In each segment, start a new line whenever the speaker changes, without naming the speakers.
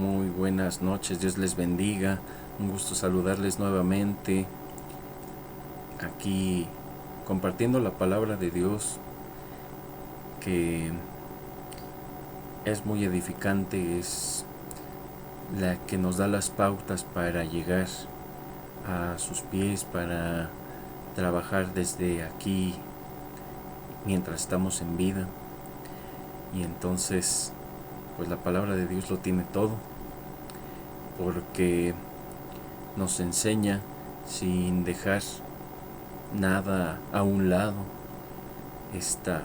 Muy buenas noches, Dios les bendiga. Un gusto saludarles nuevamente aquí compartiendo la palabra de Dios, que es muy edificante, es la que nos da las pautas para llegar a sus pies, para trabajar desde aquí mientras estamos en vida. Y entonces, pues la palabra de Dios lo tiene todo, porque nos enseña sin dejar nada a un lado. Esta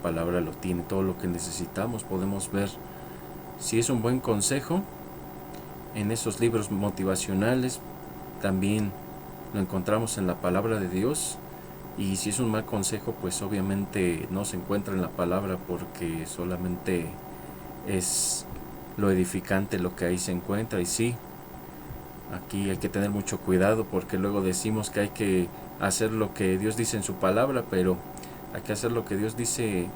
palabra lo tiene todo lo que necesitamos. Podemos ver si es un buen consejo en esos libros motivacionales, también lo encontramos en la palabra de Dios. Y si es un mal consejo, pues obviamente no se encuentra en la palabra, porque solamente es lo edificante lo que ahí se encuentra. Y sí, aquí hay que tener mucho cuidado, porque luego decimos que hay que hacer lo que Dios dice en su palabra, pero hay que hacer lo que Dios dice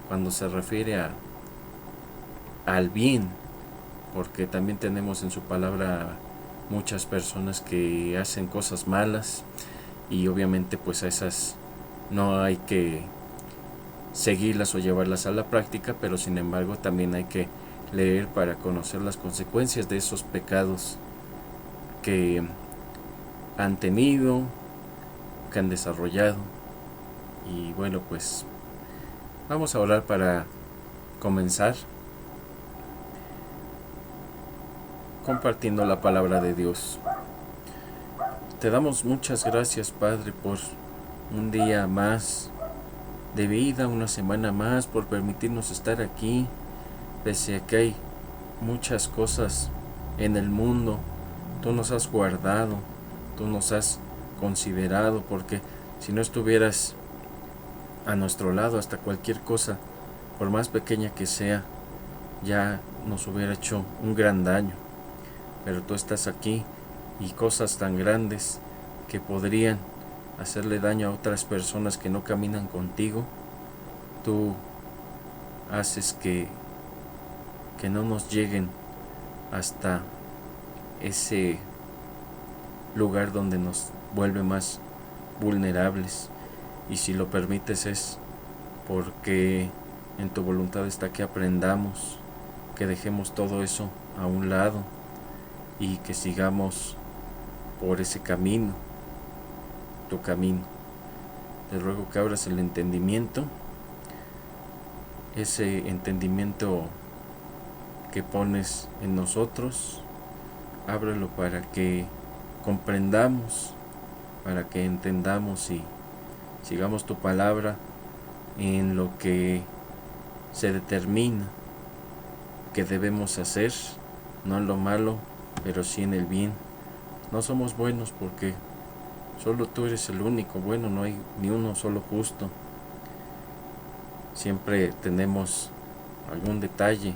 cuando se refiere al bien, porque también tenemos en su palabra muchas personas que hacen cosas malas, y obviamente pues a esas no hay que seguirlas o llevarlas a la práctica, pero sin embargo también hay que leer para conocer las consecuencias de esos pecados que han tenido, que han desarrollado. Y bueno, pues vamos a orar para comenzar compartiendo la palabra de Dios. Te damos muchas gracias, Padre, por un día más de vida, una semana más, por permitirnos estar aquí, pese a que hay muchas cosas en el mundo. Tú nos has guardado, tú nos has considerado, porque si no estuvieras a nuestro lado, hasta cualquier cosa, por más pequeña que sea, ya nos hubiera hecho un gran daño. Pero tú estás aquí, y cosas tan grandes que podrían hacerle daño a otras personas que no caminan contigo, tú haces que no nos lleguen hasta ese lugar donde nos vuelve más vulnerables. Y si lo permites es porque en tu voluntad está que aprendamos, que dejemos todo eso a un lado y que sigamos por ese camino, tu camino. Te ruego que abras el entendimiento, ese entendimiento que pones en nosotros, ábrelo para que comprendamos, para que entendamos y sigamos tu palabra en lo que se determina que debemos hacer, no en lo malo, pero sí en el bien. No somos buenos porque solo tú eres el único bueno, no hay ni uno solo justo. Siempre tenemos algún detalle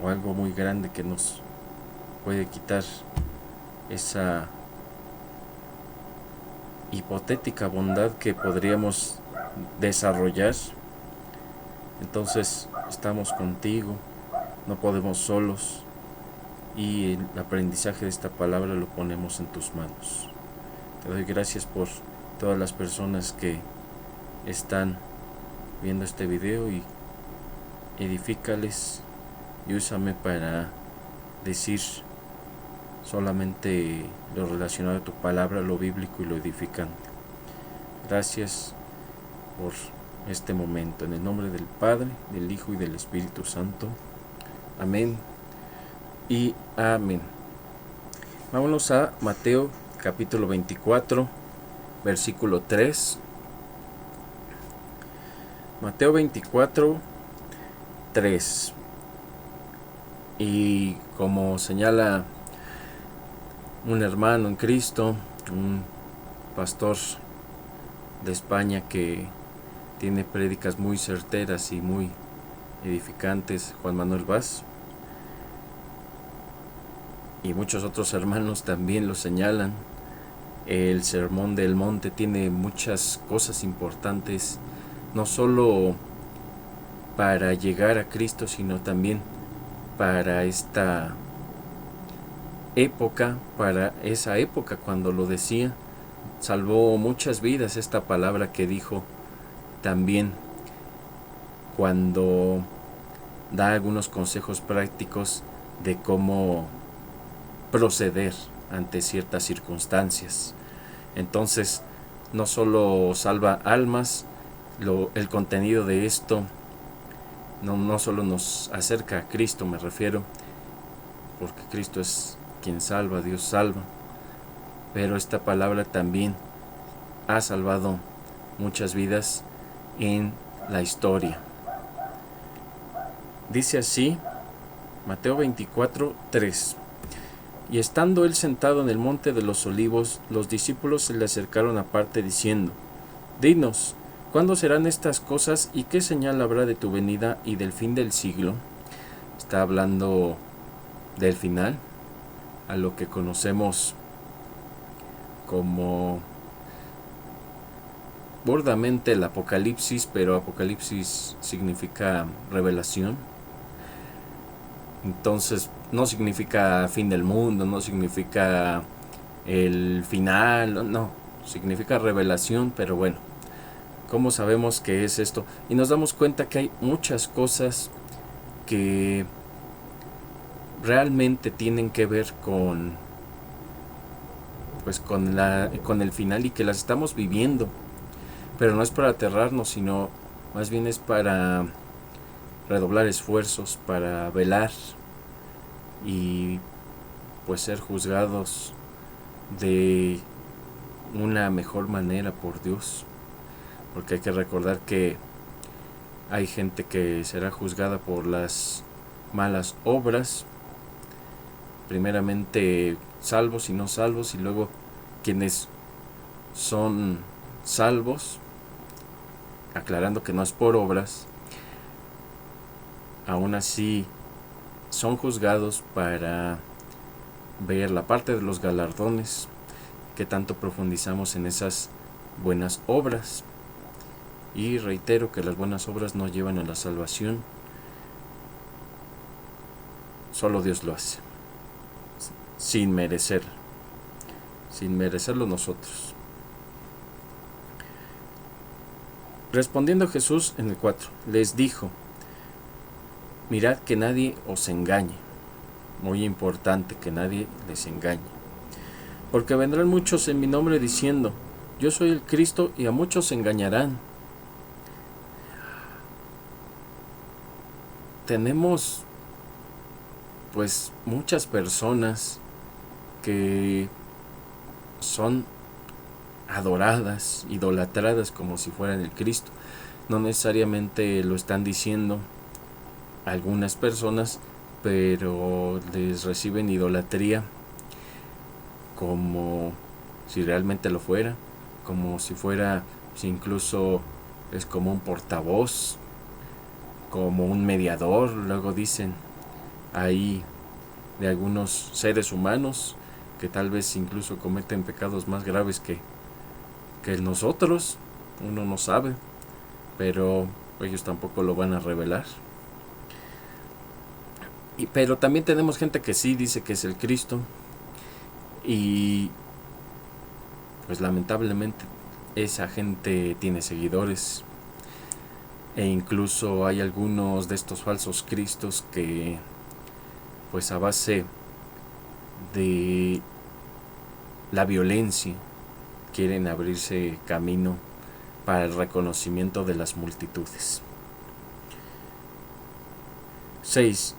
o algo muy grande que nos puede quitar esa hipotética bondad que podríamos desarrollar. Entonces estamos contigo, no podemos solos, y el aprendizaje de esta palabra lo ponemos en tus manos. Te doy gracias por todas las personas que están viendo este video, y edifícales y úsame para decir solamente lo relacionado a tu palabra, lo bíblico y lo edificante. Gracias por este momento, en el nombre del Padre, del Hijo y del Espíritu Santo. Amén y amén. Vámonos a Mateo capítulo 24, versículo 3. Mateo 24, 3. Y como señala un hermano en Cristo, un pastor de España que tiene prédicas muy certeras y muy edificantes, Juan Manuel Vaz, y muchos otros hermanos también lo señalan, el Sermón del Monte tiene muchas cosas importantes, no solo para llegar a Cristo, sino también para esta época, para esa época cuando lo decía. Salvó muchas vidas esta palabra que dijo también cuando da algunos consejos prácticos de cómo proceder ante ciertas circunstancias. Entonces, no solo salva almas, el contenido de esto no solo nos acerca a Cristo, me refiero, porque Cristo es quien salva, Dios salva, pero esta palabra también ha salvado muchas vidas en la historia. Dice así, Mateo 24:3. Y estando él sentado en el monte de los olivos, los discípulos se le acercaron aparte diciendo: Dinos, ¿cuándo serán estas cosas y qué señal habrá de tu venida y del fin del siglo? Está hablando del final, a lo que conocemos como burdamente el Apocalipsis, pero Apocalipsis significa revelación. Entonces no significa fin del mundo, no significa el final, no, significa revelación, pero bueno, ¿cómo sabemos qué es esto? Y nos damos cuenta que hay muchas cosas que realmente tienen que ver con con el final y que las estamos viviendo, pero no es para aterrarnos, sino más bien es para redoblar esfuerzos, para velar y pues ser juzgados de una mejor manera por Dios, porque hay que recordar que hay gente que será juzgada por las malas obras, primeramente salvos y no salvos, y luego quienes son salvos, aclarando que no es por obras, aún así son juzgados para ver la parte de los galardones, que tanto profundizamos en esas buenas obras. Y reitero que las buenas obras no llevan a la salvación, solo Dios lo hace, sin merecerlo nosotros. Respondiendo Jesús en el 4, les dijo: mirad que nadie os engañe. Muy importante que nadie les engañe. Porque vendrán muchos en mi nombre diciendo: yo soy el Cristo, y a muchos se engañarán. Tenemos pues muchas personas que son adoradas, idolatradas como si fueran el Cristo. No necesariamente lo están diciendo algunas personas, pero les reciben idolatría como si realmente lo fuera, como si fuera, si incluso es como un portavoz, como un mediador, luego dicen ahí, de algunos seres humanos que tal vez incluso cometen pecados más graves que nosotros. Uno no sabe, pero ellos tampoco lo van a revelar. Pero también tenemos gente que sí dice que es el Cristo, y pues lamentablemente esa gente tiene seguidores, e incluso hay algunos de estos falsos cristos que pues a base de la violencia quieren abrirse camino para el reconocimiento de las multitudes. 6.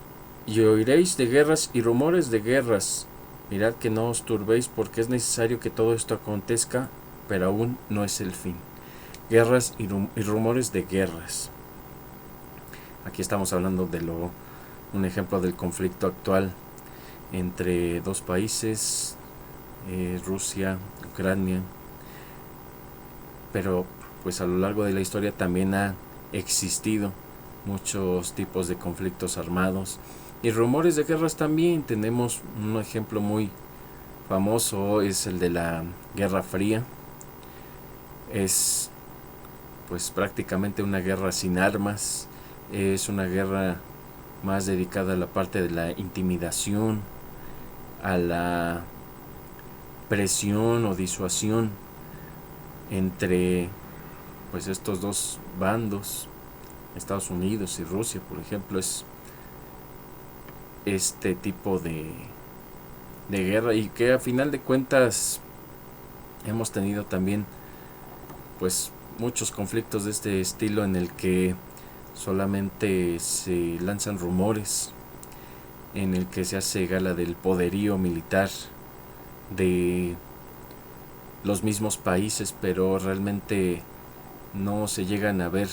Y oiréis de guerras y rumores de guerras. Mirad que no os turbéis, porque es necesario que todo esto acontezca, pero aún no es el fin. Guerras y rumores de guerras. Aquí estamos hablando de un ejemplo del conflicto actual entre dos países, Rusia, Ucrania, pero pues a lo largo de la historia también ha existido muchos tipos de conflictos armados y rumores de guerras también. Tenemos un ejemplo muy famoso, es el de la Guerra Fría. Es pues prácticamente una guerra sin armas, es una guerra más dedicada a la parte de la intimidación, a la presión o disuasión entre pues estos dos bandos, Estados Unidos y Rusia, por ejemplo. Es este tipo de guerra, y que a final de cuentas hemos tenido también pues muchos conflictos de este estilo, en el que solamente se lanzan rumores, en el que se hace gala del poderío militar de los mismos países, pero realmente no se llegan a ver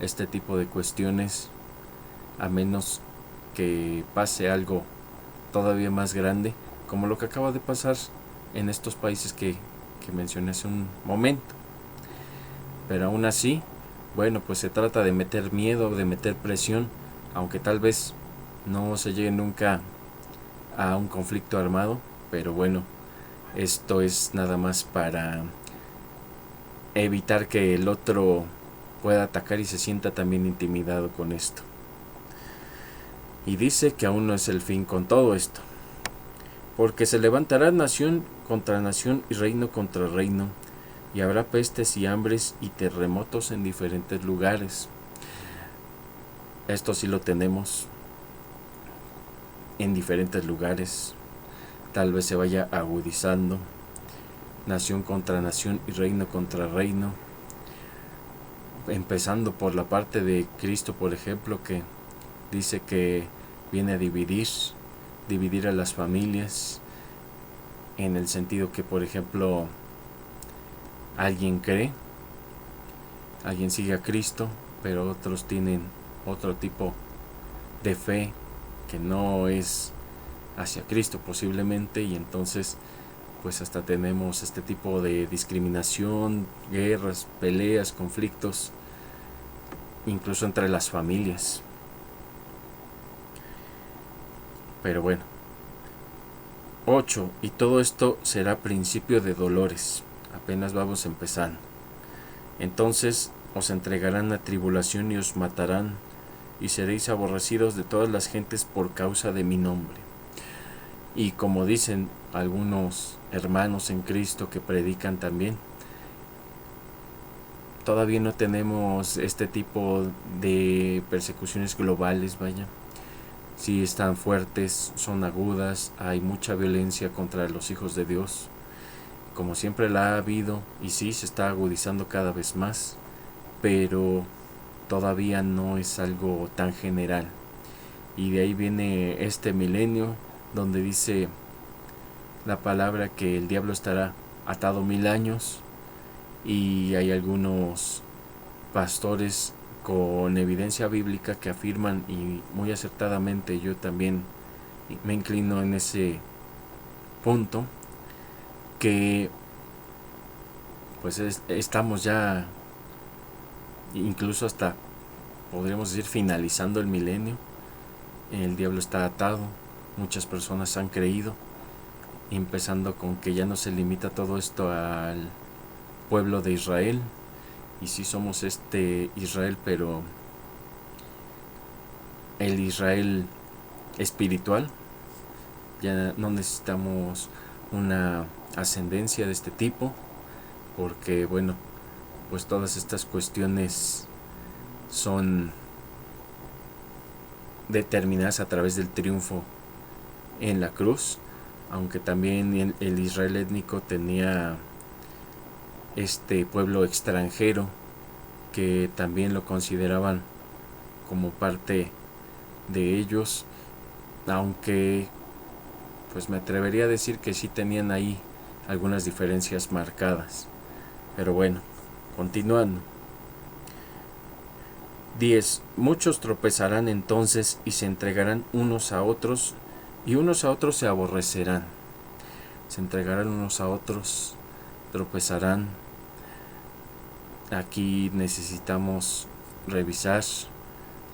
este tipo de cuestiones, a menos que pase algo todavía más grande, como lo que acaba de pasar en estos países que mencioné hace un momento. Pero aún así, bueno, pues se trata de meter miedo, de meter presión, aunque tal vez no se llegue nunca a un conflicto armado, pero bueno, esto es nada más para evitar que el otro pueda atacar y se sienta también intimidado con esto. Y dice que aún no es el fin con todo esto, porque se levantará nación contra nación y reino contra reino, y habrá pestes y hambres y terremotos en diferentes lugares. Esto sí lo tenemos en diferentes lugares. Tal vez se vaya agudizando, nación contra nación y reino contra reino, empezando por la parte de Cristo, por ejemplo, que dice que viene a dividir a las familias, en el sentido que, por ejemplo, alguien sigue a Cristo, pero otros tienen otro tipo de fe que no es hacia Cristo posiblemente, y entonces pues hasta tenemos este tipo de discriminación, guerras, peleas, conflictos, incluso entre las familias. Pero bueno, 8. Y todo esto será principio de dolores. Apenas vamos empezando. Entonces os entregarán a tribulación y os matarán, y seréis aborrecidos de todas las gentes por causa de mi nombre. Y como dicen algunos hermanos en Cristo que predican también, todavía no tenemos este tipo de persecuciones globales, vaya. Sí están fuertes, son agudas, hay mucha violencia contra los hijos de Dios, como siempre la ha habido, y sí se está agudizando cada vez más, pero todavía no es algo tan general. Y de ahí viene este milenio, donde dice la palabra que el diablo estará atado 1000 años, y hay algunos pastores con evidencia bíblica que afirman, y muy acertadamente yo también me inclino en ese punto, que pues estamos ya incluso hasta, podríamos decir, finalizando el milenio. El diablo está atado, muchas personas han creído, empezando con que ya no se limita todo esto al pueblo de Israel, y sí somos este Israel, pero el Israel espiritual. Ya no necesitamos una ascendencia de este tipo, porque bueno, pues todas estas cuestiones son determinadas a través del triunfo en la cruz, aunque también el Israel étnico tenía este pueblo extranjero que también lo consideraban como parte de ellos, aunque pues me atrevería a decir que sí tenían ahí algunas diferencias marcadas. Pero bueno, continuando. 10. Muchos tropezarán entonces y se entregarán unos a otros, y unos a otros se aborrecerán. Se entregarán unos a otros, tropezarán. Aquí necesitamos revisar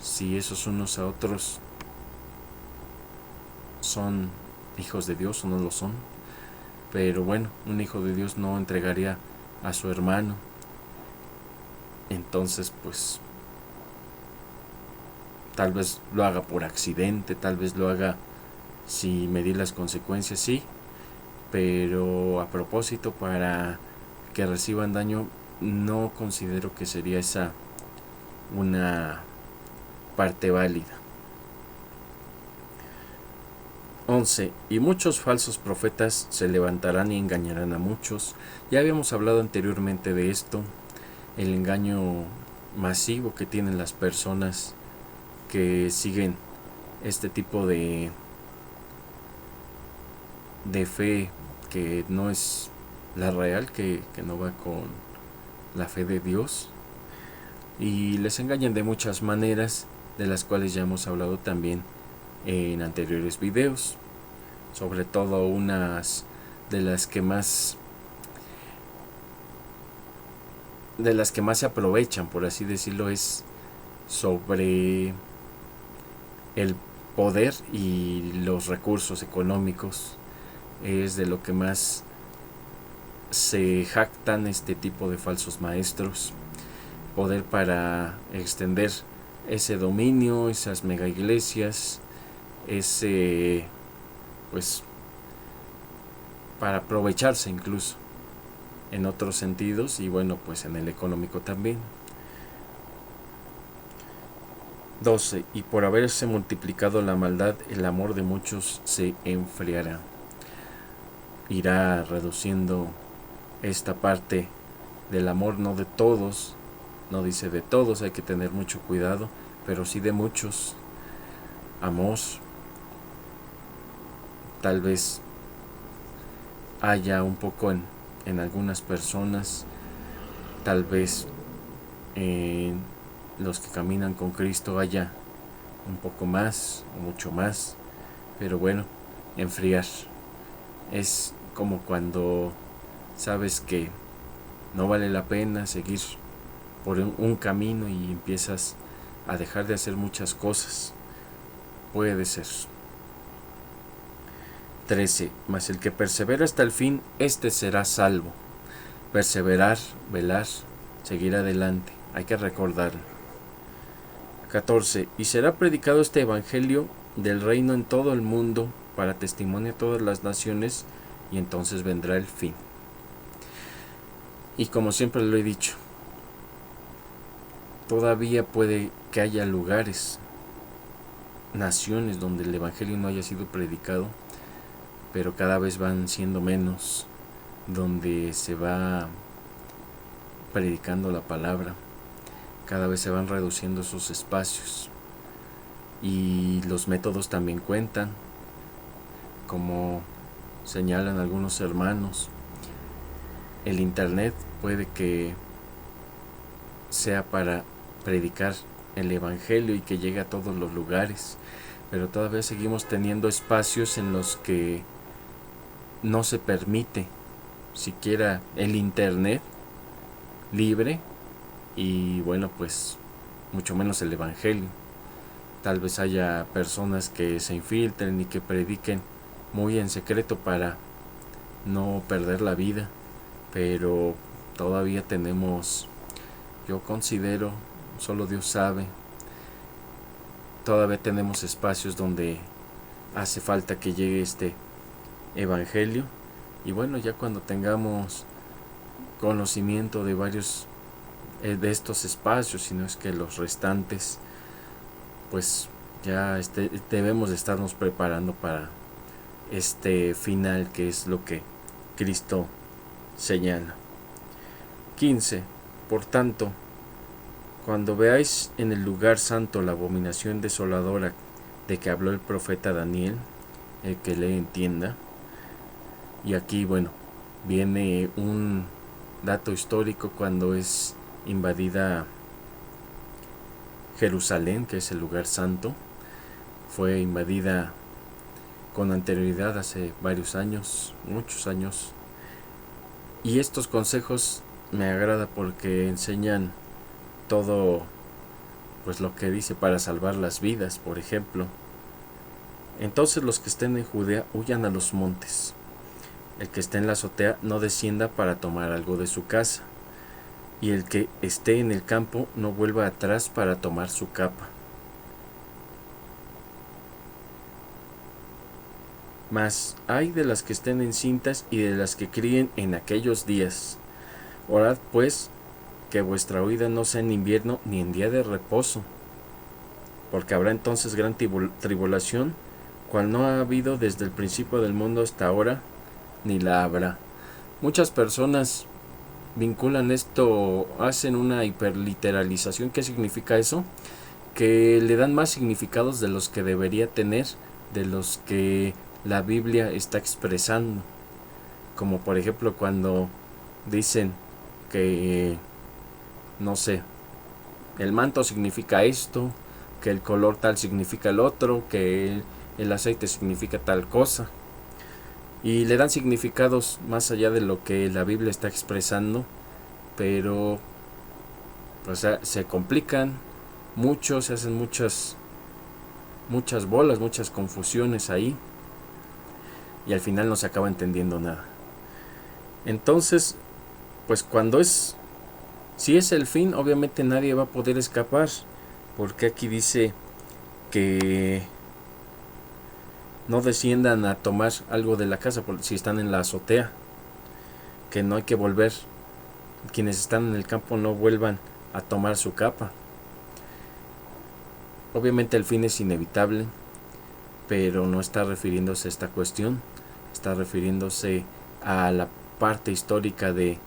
si esos unos a otros son hijos de Dios o no lo son. Pero bueno, un hijo de Dios no entregaría a su hermano. Entonces pues Tal vez lo haga por accidente, tal vez lo haga sin medir las consecuencias, sí, pero a propósito para que reciban daño, no considero que sería esa una parte válida. 11. Y muchos falsos profetas se levantarán y engañarán a muchos. Ya habíamos hablado anteriormente de esto, el engaño masivo que tienen las personas que siguen este tipo de fe que no es la real, que no va con la fe de Dios, y les engañan de muchas maneras, de las cuales ya hemos hablado también en anteriores videos. Sobre todo unas de las que más se aprovechan, por así decirlo, es sobre el poder y los recursos económicos. Es de lo que más se jactan este tipo de falsos maestros. Poder para extender ese dominio, esas mega iglesias, pues para aprovecharse incluso en otros sentidos, y bueno, pues en el económico también. 12. Y por haberse multiplicado la maldad, el amor de muchos se enfriará. Irá reduciendo esta parte del amor, no de todos, no dice de todos, hay que tener mucho cuidado, pero sí de muchos. Amor, tal vez haya un poco en algunas personas, tal vez en los que caminan con Cristo haya un poco más o mucho más, pero bueno, enfriar es como cuando sabes que no vale la pena seguir por un camino y empiezas a dejar de hacer muchas cosas. Puede ser. 13. Mas el que persevera hasta el fin, éste será salvo. Perseverar, velar, seguir adelante. Hay que recordarlo. 14. Y será predicado este evangelio del reino en todo el mundo para testimonio a todas las naciones, y entonces vendrá el fin. Y como siempre lo he dicho, todavía puede que haya lugares, naciones donde el evangelio no haya sido predicado, pero cada vez van siendo menos, donde se va predicando la palabra. Cada vez se van reduciendo esos espacios, y los métodos también cuentan, como señalan algunos hermanos. El internet puede que sea para predicar el evangelio y que llegue a todos los lugares, pero todavía seguimos teniendo espacios en los que no se permite siquiera el internet libre, y bueno, pues mucho menos el evangelio. Tal vez haya personas que se infiltren y que prediquen muy en secreto para no perder la vida, pero todavía tenemos, yo considero, solo Dios sabe, todavía tenemos espacios donde hace falta que llegue este evangelio. Y bueno, ya cuando tengamos conocimiento de varios de estos espacios, si no es que los restantes, pues ya debemos de estarnos preparando para este final, que es lo que Cristo señala. 15. Por tanto, cuando veáis en el lugar santo la abominación desoladora de que habló el profeta Daniel, el que le entienda. Y aquí, bueno, viene un dato histórico cuando es invadida Jerusalén, que es el lugar santo. Fue invadida con anterioridad hace varios años, muchos años. Y estos consejos me agrada porque enseñan todo, pues lo que dice para salvar las vidas. Por ejemplo, entonces los que estén en Judea huyan a los montes. El que esté en la azotea no descienda para tomar algo de su casa, y el que esté en el campo no vuelva atrás para tomar su capa. Mas hay de las que estén encintas y de las que críen en aquellos días. Orad pues que vuestra huida no sea en invierno ni en día de reposo, porque habrá entonces gran tribulación, cual no ha habido desde el principio del mundo hasta ahora, ni la habrá. Muchas personas vinculan esto, hacen una hiperliteralización. ¿Qué significa eso? Que le dan más significados de los que debería tener, de los que la Biblia está expresando. Como por ejemplo cuando dicen que, no sé, el manto significa esto, que el color tal significa el otro, que el aceite significa tal cosa. Y le dan significados más allá de lo que la Biblia está expresando, pero pues se complican mucho, se hacen muchas bolas, muchas confusiones ahí, y al final no se acaba entendiendo nada. Entonces, pues si es el fin, obviamente nadie va a poder escapar, porque aquí dice que no desciendan a tomar algo de la casa si están en la azotea, que no hay que volver, quienes están en el campo no vuelvan a tomar su capa. Obviamente el fin es inevitable, pero no está refiriéndose a esta cuestión, está refiriéndose a la parte histórica de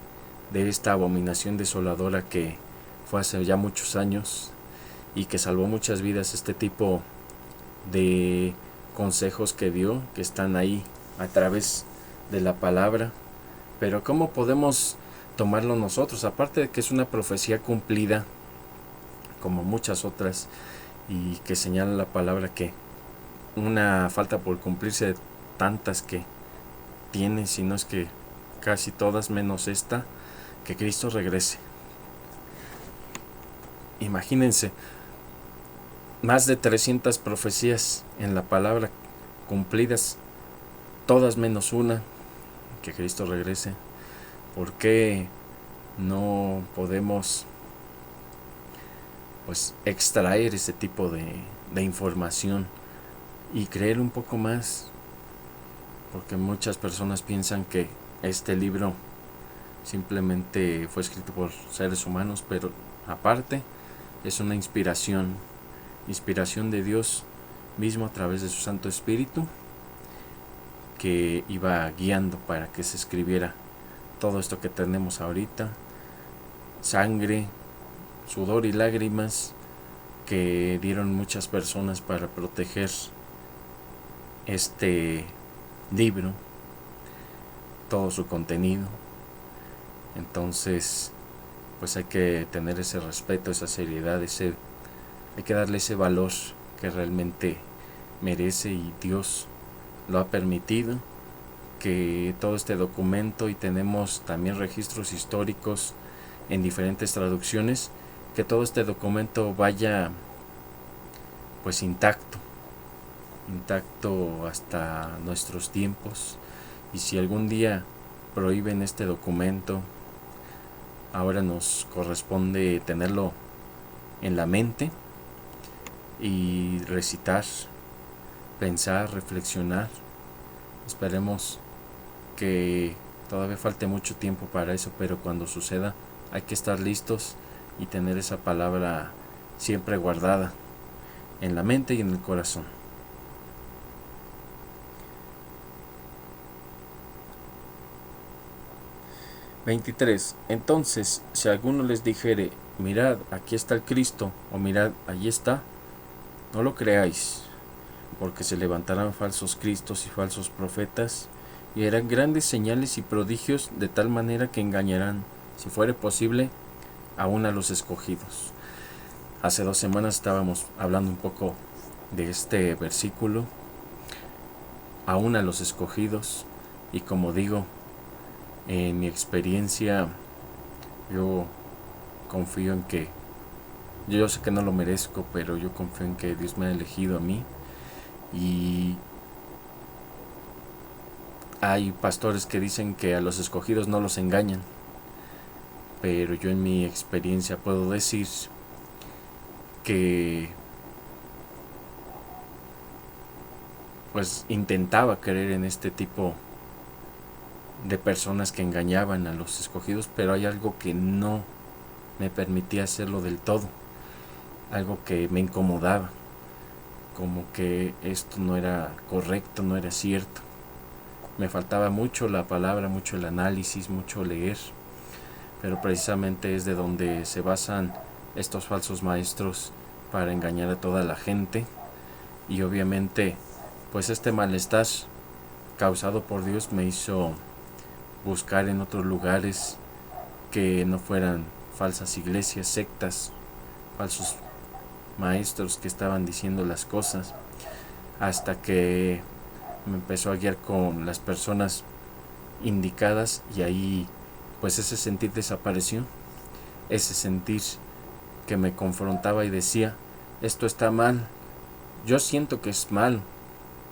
esta abominación desoladora que fue hace ya muchos años y que salvó muchas vidas. Este tipo de consejos que dio, que están ahí a través de la palabra. Pero ¿cómo podemos tomarlo nosotros? Aparte de que es una profecía cumplida, como muchas otras, y que señala la palabra que una falta por cumplirse de tantas que tiene, si no es que casi todas menos esta, que Cristo regrese. Imagínense, más de 300 profecías en la palabra cumplidas, todas menos una, que Cristo regrese. ¿Por qué no podemos pues extraer ese tipo de información y creer un poco más? Porque muchas personas piensan que este libro simplemente fue escrito por seres humanos, pero aparte es una inspiración de Dios mismo a través de su Santo Espíritu, que iba guiando para que se escribiera todo esto que tenemos ahorita. Sangre, sudor y lágrimas que dieron muchas personas para proteger este libro, todo su contenido. Entonces, pues hay que tener ese respeto, esa seriedad, hay que darle ese valor que realmente merece, y Dios lo ha permitido, que todo este documento, y tenemos también registros históricos en diferentes traducciones, que todo este documento vaya pues intacto hasta nuestros tiempos. Y si algún día prohíben este documento, ahora nos corresponde tenerlo en la mente y recitar, pensar, reflexionar. Esperemos que todavía falte mucho tiempo para eso, pero cuando suceda hay que estar listos y tener esa palabra siempre guardada en la mente y en el corazón. (23) Entonces, si alguno les dijere: mirad, aquí está el Cristo, o mirad, allí está, no lo creáis, porque se levantarán falsos cristos y falsos profetas, y harán grandes señales y prodigios, de tal manera que engañarán, si fuere posible, aún a los escogidos. Hace 2 semanas estábamos hablando un poco de este versículo, aún a los escogidos, y como digo, en mi experiencia, yo confío en que, yo sé que no lo merezco, pero yo confío en que Dios me ha elegido a mí. Y hay pastores que dicen que a los escogidos no los engañan, pero yo en mi experiencia puedo decir que pues intentaba creer en este tipo de personas que engañaban a los escogidos, pero hay algo que no me permitía hacerlo del todo, algo que me incomodaba, como que esto no era correcto, no era cierto. Me faltaba mucho la palabra, mucho el análisis, mucho leer, pero precisamente es de donde se basan estos falsos maestros para engañar a toda la gente. Y obviamente pues este malestar causado por Dios me hizo buscar en otros lugares que no fueran falsas iglesias, sectas, falsos maestros que estaban diciendo las cosas, hasta que me empezó a guiar con las personas indicadas, y ahí pues ese sentir desapareció, ese sentir que me confrontaba y decía, esto está mal, yo siento que es mal,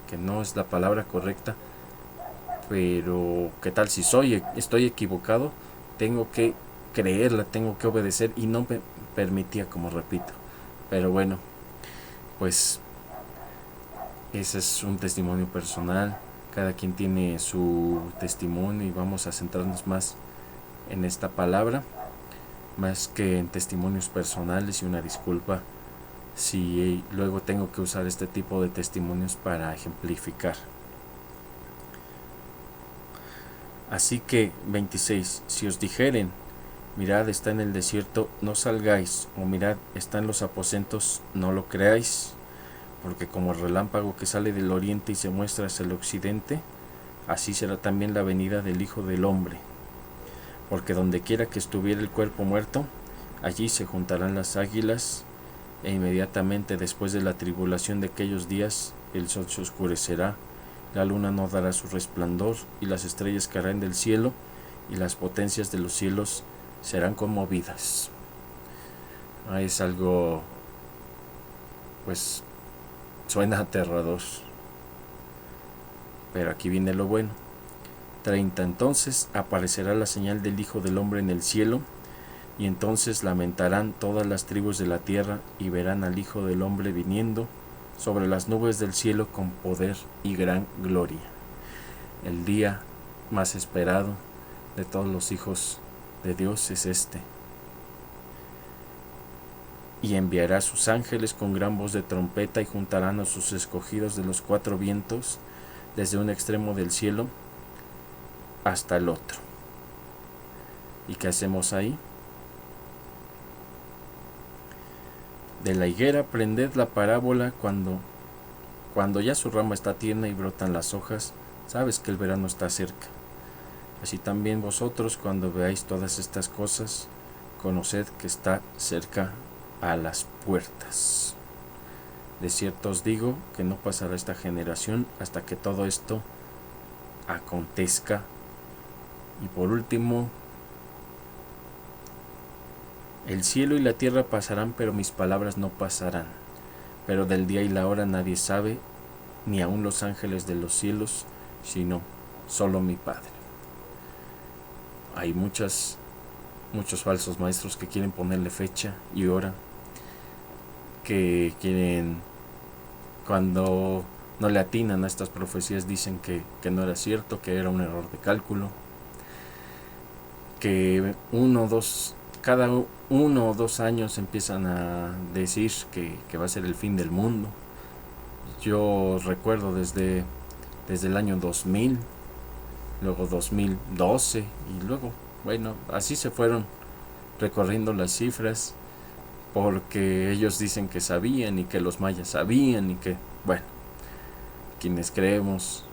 que no es la palabra correcta, pero qué tal si estoy equivocado, tengo que creerla, tengo que obedecer, y no me permitía, como repito. Pero bueno, pues ese es un testimonio personal, cada quien tiene su testimonio y vamos a centrarnos más en esta palabra, más que en testimonios personales, y una disculpa si luego tengo que usar este tipo de testimonios para ejemplificar. Así que 26, si os dijeren, mirad está en el desierto, no salgáis, o mirad está en los aposentos, no lo creáis, porque como el relámpago que sale del oriente y se muestra hacia el occidente, así será también la venida del Hijo del Hombre. Porque donde quiera que estuviera el cuerpo muerto, allí se juntarán las águilas, e inmediatamente después de la tribulación de aquellos días, el sol se oscurecerá, la luna no dará su resplandor, y las estrellas caerán del cielo, y las potencias de los cielos serán conmovidas. Es algo, pues, suena aterrador, pero aquí viene lo bueno. 30, entonces aparecerá la señal del Hijo del Hombre en el cielo, y entonces lamentarán todas las tribus de la tierra, y verán al Hijo del Hombre viniendo sobre las nubes del cielo con poder y gran gloria. El día más esperado de todos los hijos de Dios es este. Y enviará a sus ángeles con gran voz de trompeta, y juntarán a sus escogidos de los cuatro vientos, desde un extremo del cielo hasta el otro. ¿Y qué hacemos ahí? De la higuera prended la parábola cuando ya su rama está tierna y brotan las hojas, sabes que el verano está cerca. Así también vosotros, cuando veáis todas estas cosas, conoced que está cerca a las puertas. De cierto os digo que no pasará esta generación hasta que todo esto acontezca. Y por último, el cielo y la tierra pasarán, pero mis palabras no pasarán. Pero del día y la hora nadie sabe, ni aun los ángeles de los cielos, sino solo mi Padre. Hay muchos falsos maestros que quieren ponerle fecha y hora, que quieren, cuando no le atinan a estas profecías, dicen que no era cierto, que era un error de cálculo, que cada 1 o 2 años empiezan a decir que va a ser el fin del mundo. Yo recuerdo desde el año 2000, luego 2012, y luego, bueno, así se fueron recorriendo las cifras, porque ellos dicen que sabían, y que los mayas sabían, y que, bueno, quienes creemos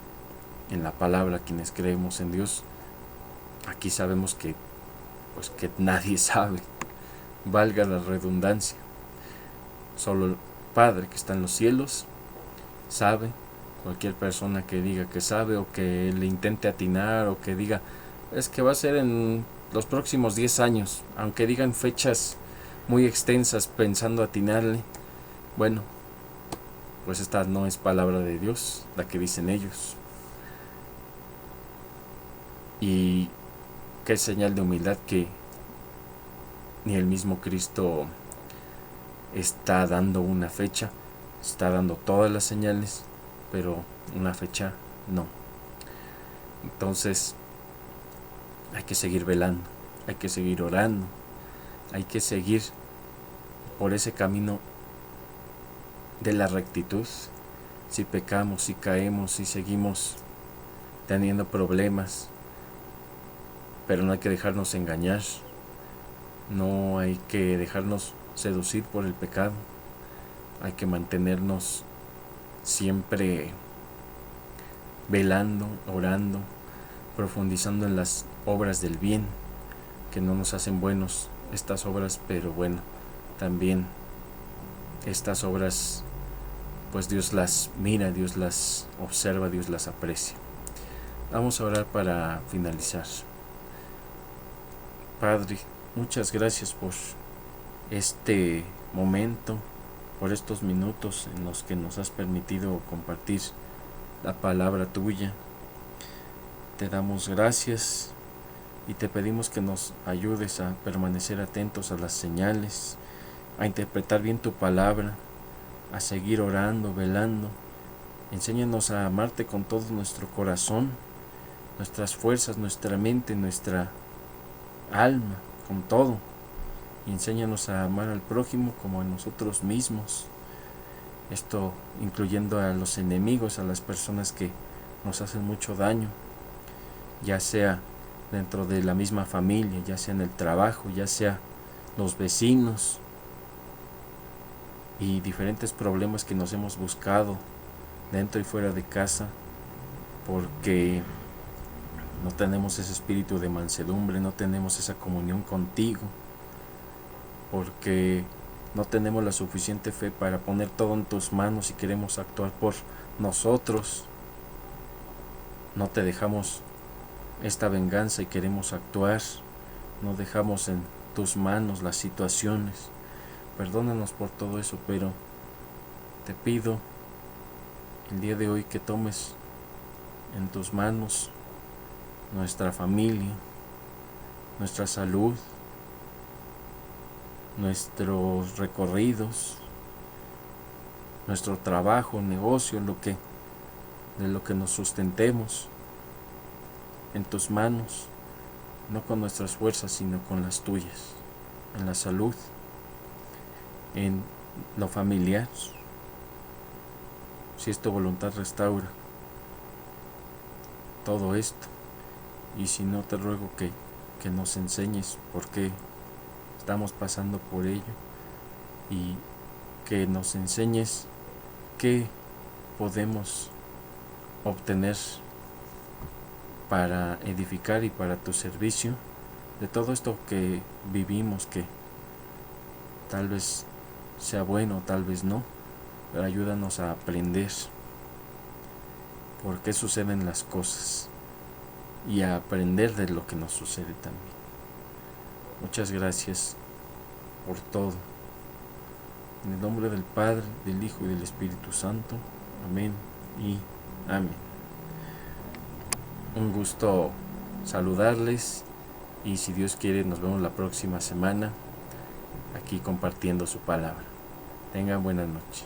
en la palabra, quienes creemos en Dios, aquí sabemos que nadie sabe, valga la redundancia. Solo el Padre que está en los cielos sabe. Cualquier persona que diga que sabe, o que le intente atinar, o que diga es que va a ser en los próximos 10 años, aunque digan fechas muy extensas pensando atinarle, bueno, pues esta no es palabra de Dios, la que dicen ellos. Y qué señal de humildad que ni el mismo Cristo está dando una fecha, está dando todas las señales, pero una fecha no. Entonces hay que seguir velando, hay que seguir orando, hay que seguir por ese camino de la rectitud. Si pecamos, si caemos, si seguimos teniendo problemas, pero no hay que dejarnos engañar, no hay que dejarnos seducir por el pecado, hay que mantenernos siempre velando, orando, profundizando en las obras del bien, que no nos hacen buenos estas obras, pero bueno, también estas obras pues Dios las mira, Dios las observa, Dios las aprecia. Vamos a orar para finalizar. Padre, muchas gracias por este momento, por estos minutos en los que nos has permitido compartir la palabra tuya. Te damos gracias y te pedimos que nos ayudes a permanecer atentos a las señales, a interpretar bien tu palabra, a seguir orando, velando. Enséñanos a amarte con todo nuestro corazón, nuestras fuerzas, nuestra mente, nuestra alma, con todo. Y enséñanos a amar al prójimo como a nosotros mismos. Esto incluyendo a los enemigos, a las personas que nos hacen mucho daño, ya sea dentro de la misma familia, ya sea en el trabajo, ya sea los vecinos y diferentes problemas que nos hemos buscado dentro y fuera de casa, porque no tenemos ese espíritu de mansedumbre, no tenemos esa comunión contigo, porque no tenemos la suficiente fe para poner todo en tus manos y queremos actuar por nosotros. No te dejamos esta venganza y queremos actuar. No dejamos en tus manos las situaciones. Perdónanos por todo eso, pero te pido el día de hoy que tomes en tus manos nuestra familia, nuestra salud, nuestros recorridos, nuestro trabajo, negocio, de lo que nos sustentemos en tus manos, no con nuestras fuerzas, sino con las tuyas, en la salud, en lo familiar. Si es tu voluntad, restaura todo esto, y si no, te ruego que nos enseñes por qué estamos pasando por ello y que nos enseñes qué podemos obtener para edificar y para tu servicio de todo esto que vivimos, que tal vez sea bueno, tal vez no, pero ayúdanos a aprender por qué suceden las cosas y a aprender de lo que nos sucede también. Muchas gracias por todo. En el nombre del Padre, del Hijo y del Espíritu Santo. Amén y amén. Un gusto saludarles y si Dios quiere nos vemos la próxima semana aquí compartiendo su palabra. Tengan buena noche.